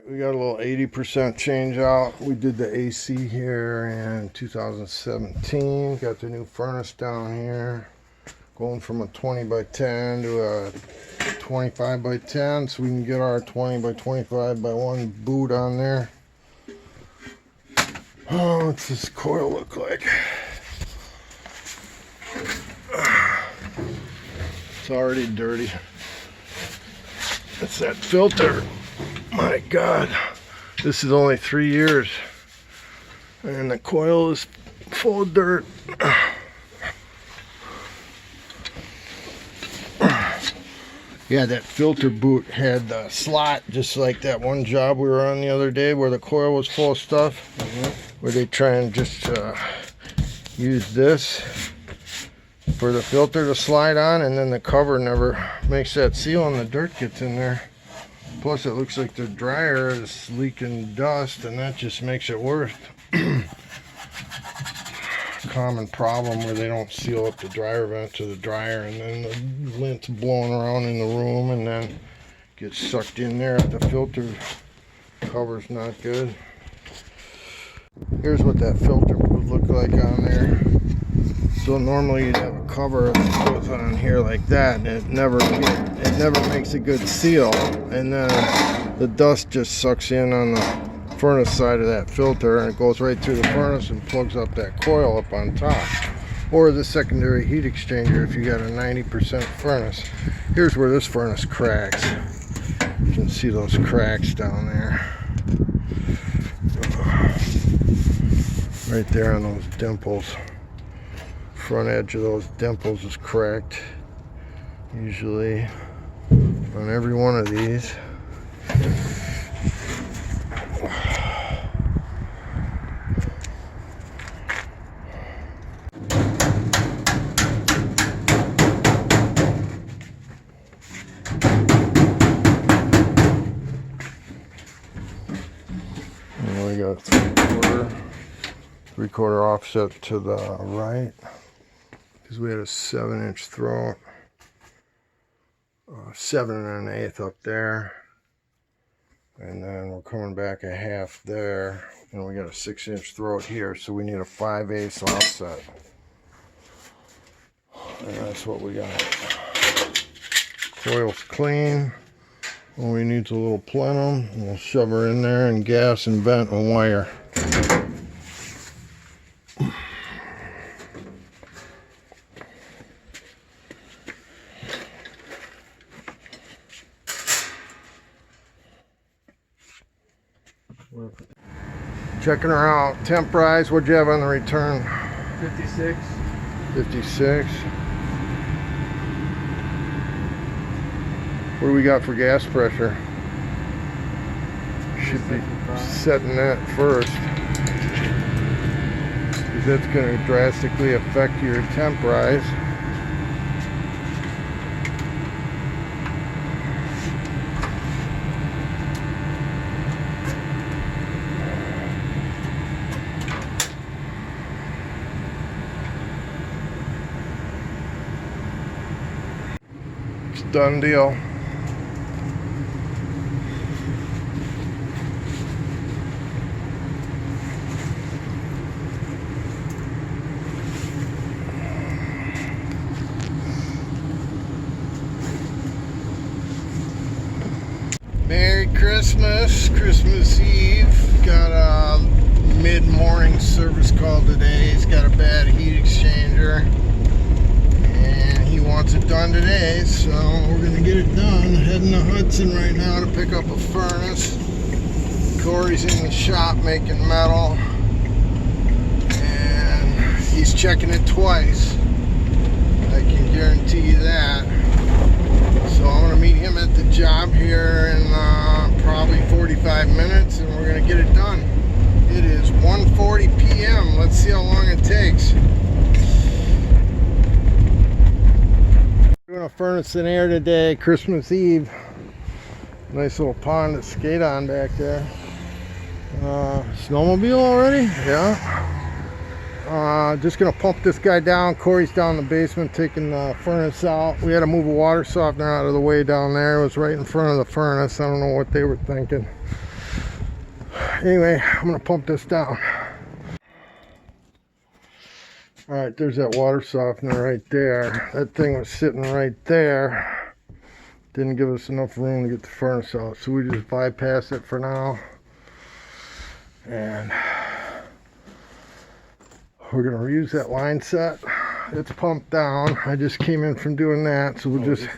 We got a little 80% change out. We did the AC here in 2017. Got the new furnace down here. Going from a 20 by 10 to a 25 by 10. So we can get our 20 by 25 by 1 boot on there. Oh, what's this coil look like? It's already dirty. It's that filter. My God, this is only 3 years and the coil is full of dirt. Yeah, that filter boot had the slot just like that one job we were on the other day where the coil was full of stuff. Where they try and just use this for the filter to slide on, and then the cover never makes that seal and the dirt gets in there. Plus it looks like the dryer is leaking dust, and that just makes it worse. Common problem where they don't seal up the dryer vent to the dryer, and then the lint's blowing around in the room and then gets sucked in there if the filter cover's not good. Here's what that filter would look like on there. So normally you'd have a cover that goes on here like that, and it never makes a good seal, and then the dust just sucks in on the furnace side of that filter, and it goes right through the furnace and plugs up that coil up on top, or the secondary heat exchanger if you got a 90% furnace. Here's where this furnace cracks. You can see those cracks down there. Right there on those dimples. Front edge of those dimples is cracked. Usually on every one of these. And we got a 3/4 offset to the right, because we had a 7-inch throat, 7 1/8 up there, and then we're coming back a half there, and we got a 6-inch throat here, so we need a 5/8 offset, and that's what we got. Coil's clean. All we need is a little plenum. We'll shove her in there and gas and vent and wire. Checking her out. Temp rise, what'd you have on the return? 56. 56. What do we got for gas pressure? Should be setting that first, because that's going to drastically affect your temp rise. Done deal. Merry Christmas, Christmas Eve. Got a mid-morning service call today. He's got a bad heat exchanger. He wants it done today, so we're gonna get it done. Heading to Hudson right now to pick up a furnace. Corey's in the shop making metal, and he's checking it twice. I can guarantee you that. So I'm gonna meet him at the job here in probably 45 minutes, and we're gonna get it done. It is 1:40 p.m. Let's see how long it takes. Doing a furnace in air today, Christmas Eve. Nice little pond to skate on back there. Snowmobile already? Yeah. Just gonna pump this guy down. Corey's down in the basement taking the furnace out. We had to move a water softener out of the way down there. It was right in front of the furnace. I don't know what they were thinking. Anyway, I'm gonna pump this down. All right, there's that water softener right there. That thing was sitting right there. Didn't give us enough room to get the furnace out, so we just bypass it for now. And we're gonna reuse that line set. It's pumped down. I just came in from doing that, so we'll just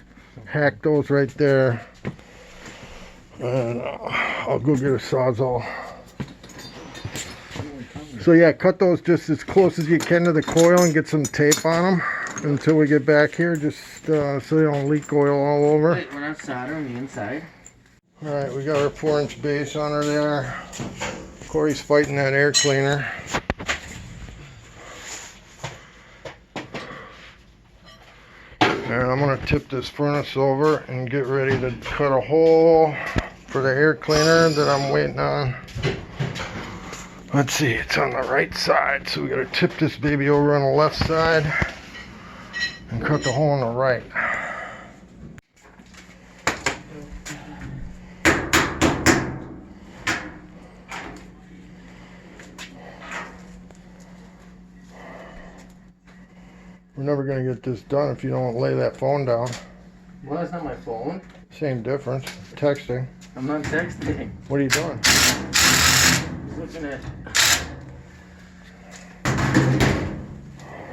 hack those right there. And I'll go get a Sawzall. So yeah, cut those just as close as you can to the coil and get some tape on them until we get back here, just so they don't leak oil all over. Wait, we're not soldering the inside. All right, we got our 4-inch base on her there. Corey's fighting that air cleaner. And I'm gonna tip this furnace over and get ready to cut a hole for the air cleaner that I'm waiting on. Let's see, it's on the right side, so we gotta tip this baby over on the left side and cut the hole on the right. We're never gonna get this done if you don't lay that phone down. Well, that's not my phone. Same difference. Texting. I'm not texting. What are you doing? I'm looking at.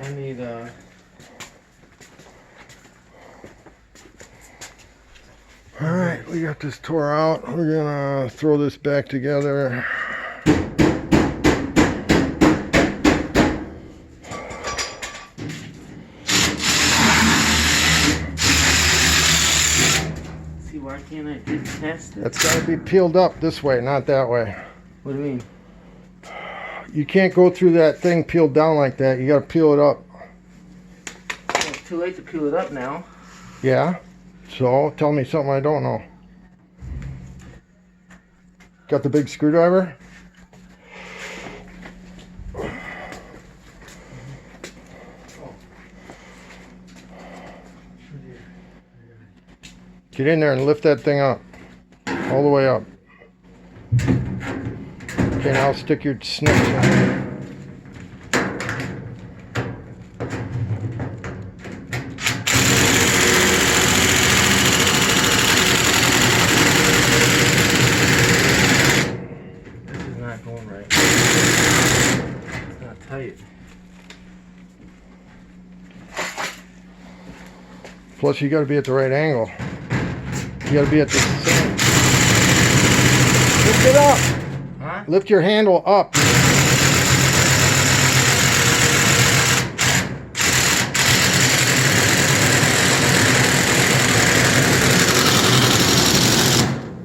I need Alright, we got this tore out. We're gonna throw this back together. See, why can't I just test it? That's gotta be peeled up this way, not that way. What do you mean? You can't go through that thing peeled down like that. You gotta peel it up. Well, it's too late to peel it up now. Yeah? So, tell me something I don't know. Got the big screwdriver? Get in there and lift that thing up. All the way up. Okay, now stick your snips in. Going right. It's not tight. Plus, you got to be at the right angle. You got to be at the same. Lift it up. Huh? Lift your handle up.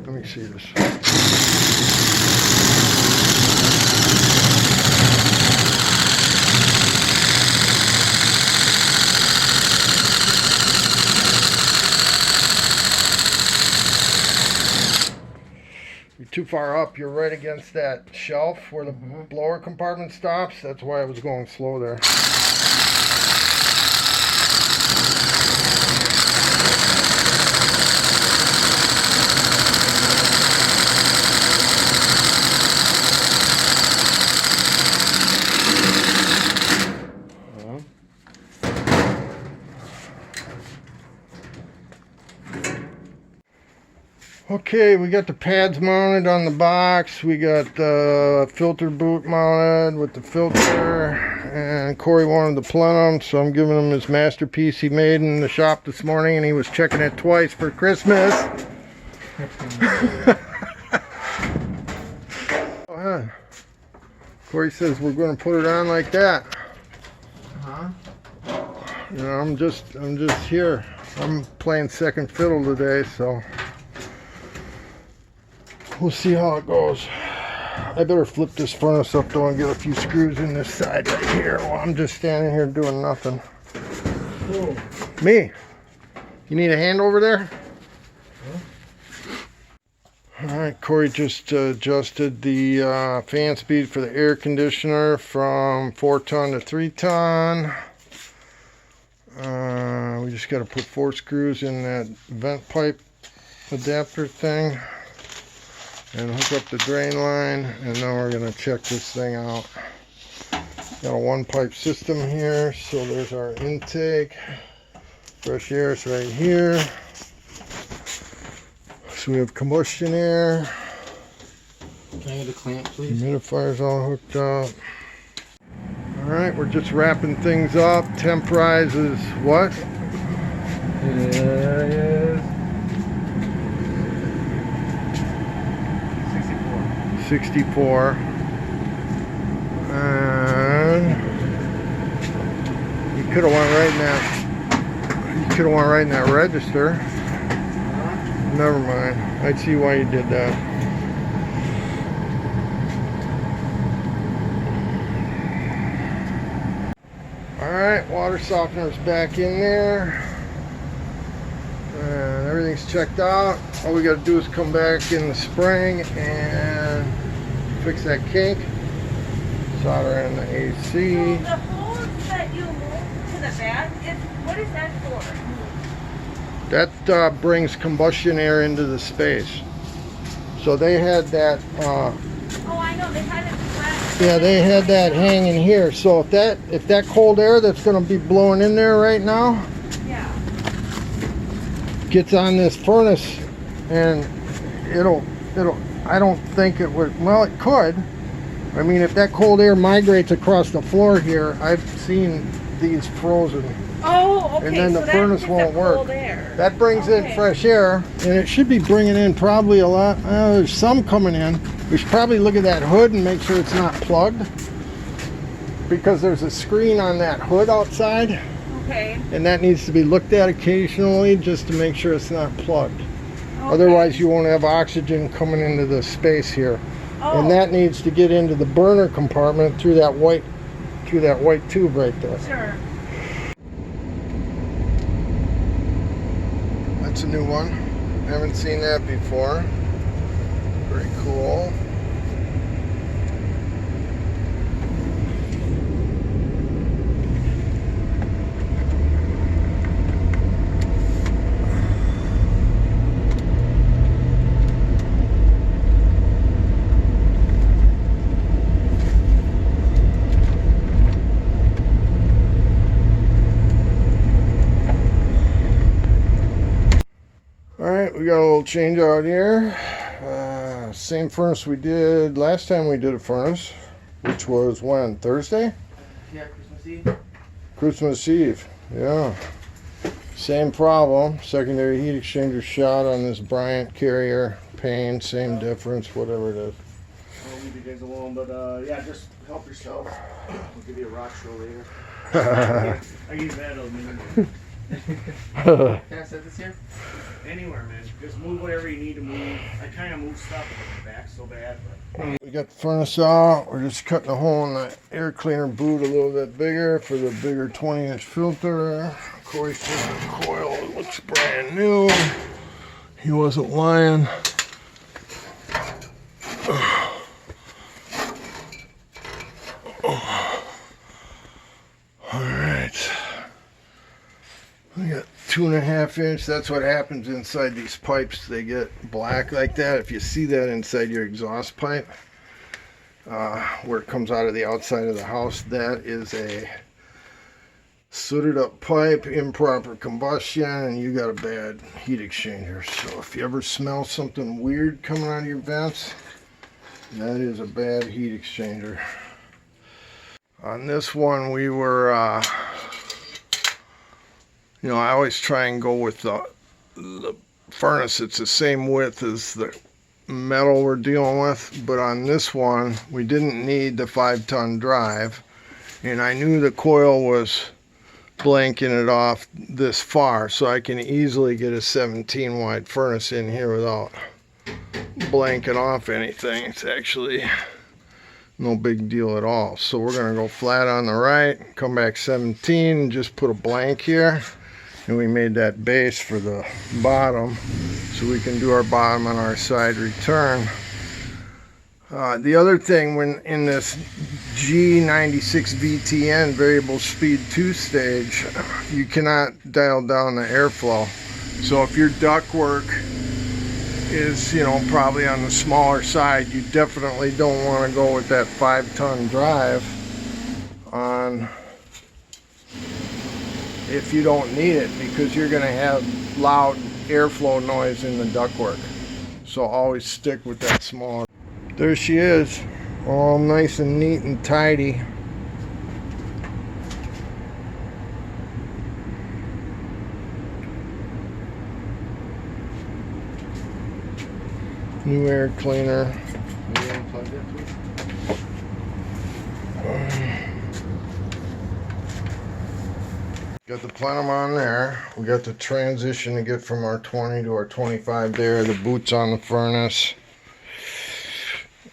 Let me see this. Too far up, you're right against that shelf where the blower compartment stops. That's why I was going slow there. Okay, we got the pads mounted on the box. We got the filter boot mounted with the filter. And Corey wanted the plenum, so I'm giving him his masterpiece he made in the shop this morning, and he was checking it twice for Christmas. Corey says we're going to put it on like that. You know, I'm just here. I'm playing second fiddle today, so we'll see how it goes. I better flip this furnace up though and get a few screws in this side right here while I'm just standing here doing nothing. Whoa. Me? You need a hand over there? Alright, Corey just adjusted the fan speed for the air conditioner from 4 ton to 3 ton. We just got to put 4 screws in that vent pipe adapter thing. and hook up the drain line, and then we're going to check this thing out. Got a one pipe system here, so there's our intake. Fresh air is right here. So we have combustion air. Can I get a clamp, please? Humidifier's all hooked up. Alright, we're just wrapping things up. Temp rise is what? It is 64. And you could have went right in that. You could have went right in that register. Never mind. I see why you did that. Alright, water softener's back in there. And everything's checked out. All we gotta do is come back in the spring and fix that kink. Solder in the AC. So the hose that you move to the back, what is that for? That brings combustion air into the space. So they had that, Oh, I know, they had it flat. yeah, they had that hanging here. So if that cold air that's going to be blowing in there right now Yeah. gets on this furnace, and it'll, I don't think it would, well, it could. I mean, if that cold air migrates across the floor here, I've seen these frozen. Oh, okay. And then the so furnace that's won't the work. cold air. That brings in Okay. fresh air, and it should be bringing in probably a lot. There's some coming in. We should probably look at that hood and make sure it's not plugged, because there's a screen on that hood outside, Okay. and that needs to be looked at occasionally just to make sure it's not plugged. Okay. Otherwise, you won't have oxygen coming into the space here, Oh. and that needs to get into the burner compartment through that white tube right there. Sure. That's a new one. Haven't seen that before. Very cool. Alright, we got a little change out here. Same furnace we did last time we did a furnace, which was when? Thursday? Yeah, Christmas Eve. Christmas Eve, yeah. Same problem. Secondary heat exchanger shot on this Bryant carrier. Pain, same difference, whatever it is. I'll leave you guys alone, but yeah, just help yourself. I'll give you a rock show later. I use that aluminum. Can I set this here? Anywhere, man. Just move whatever you need to move. I kind of move stuff with my back so bad, but We got the furnace out. We're just cutting a hole in the air cleaner boot a little bit bigger for the bigger 20-inch filter. Corey says the coil looks brand new. He wasn't lying. All right. We got 2.5 inch. That's what happens inside these pipes. They get black like that. If you see that inside your exhaust pipe, where it comes out of the outside of the house, that is a sooted up pipe, improper combustion, and you got a bad heat exchanger. So if you ever smell something weird coming out of your vents, that is a bad heat exchanger. On this one, we were you know, I always try and go with the furnace. It's the same width as the metal we're dealing with, but on this one, we didn't need the 5-ton drive, and I knew the coil was blanking it off this far, so I can easily get a 17 wide furnace in here without blanking off anything. It's actually no big deal at all. So we're gonna go flat on the right, come back 17, and just put a blank here. And we made that base for the bottom so we can do our bottom on our side return. The other thing, when in this G96 VTN variable speed 2-stage, you cannot dial down the airflow. So if your ductwork is, you know, probably on the smaller side. You definitely don't want to go with that 5-ton drive on if you don't need it, because you're going to have loud airflow noise in the ductwork. So always stick with that smaller. There she is, all nice and neat and tidy. New air cleaner. Got the plenum on there. We got the transition to get from our 20 to our 25 there. The boots on the furnace.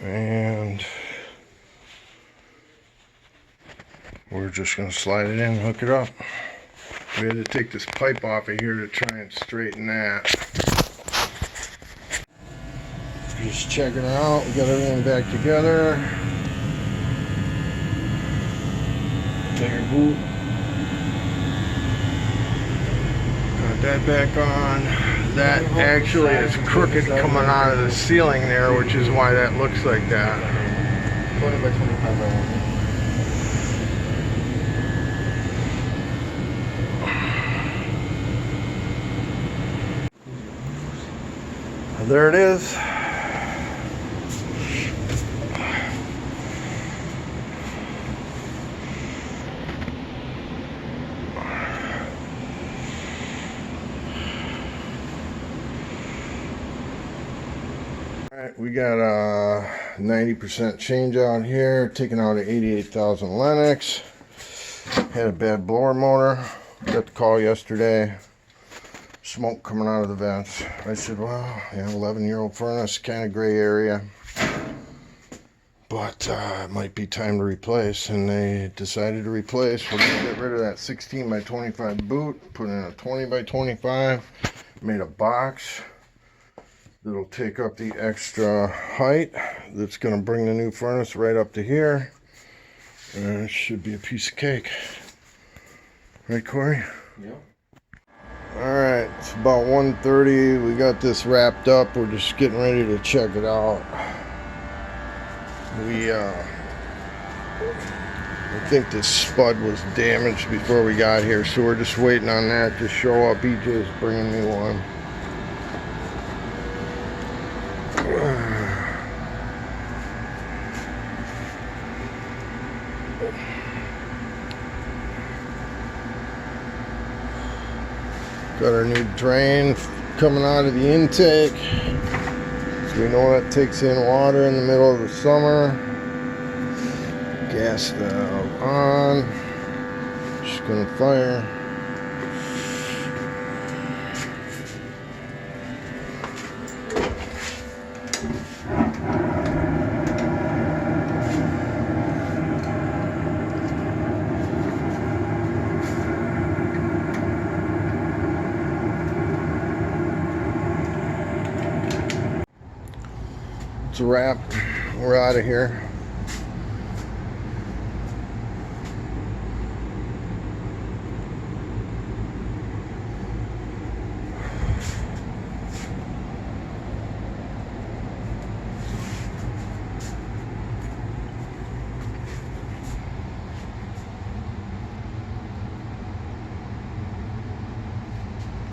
And we're just going to slide it in and hook it up. We had to take this pipe off of here to try and straighten that. Just checking her out. We got everything back together. Take her boot. Got that back on. That actually is crooked coming out of the ceiling there, which is why that looks like that. 20 by 25 by 1. There it is. Alright, we got a 90% change out here, taking out an 88,000 Lennox. Had a bad blower motor. Got the call yesterday. Smoke coming out of the vents. I said, well, yeah, 11-year-old furnace, kind of gray area. But it might be time to replace. And they decided to replace. We're going to get rid of that 16 by 25 boot. Put in a 20 by 25. Made a box that'll take up the extra height. That's going to bring the new furnace right up to here. And it should be a piece of cake. Right, Corey? Yep. Alright, it's about 1:30. We got this wrapped up. We're just getting ready to check it out. I think this spud was damaged before we got here, so we're just waiting on that to show up. EJ's bringing me one. Got our new drain coming out of the intake. So we know that takes in water in the middle of the summer. Gas valve on. Just gonna fire. It's a wrap. We're out of here.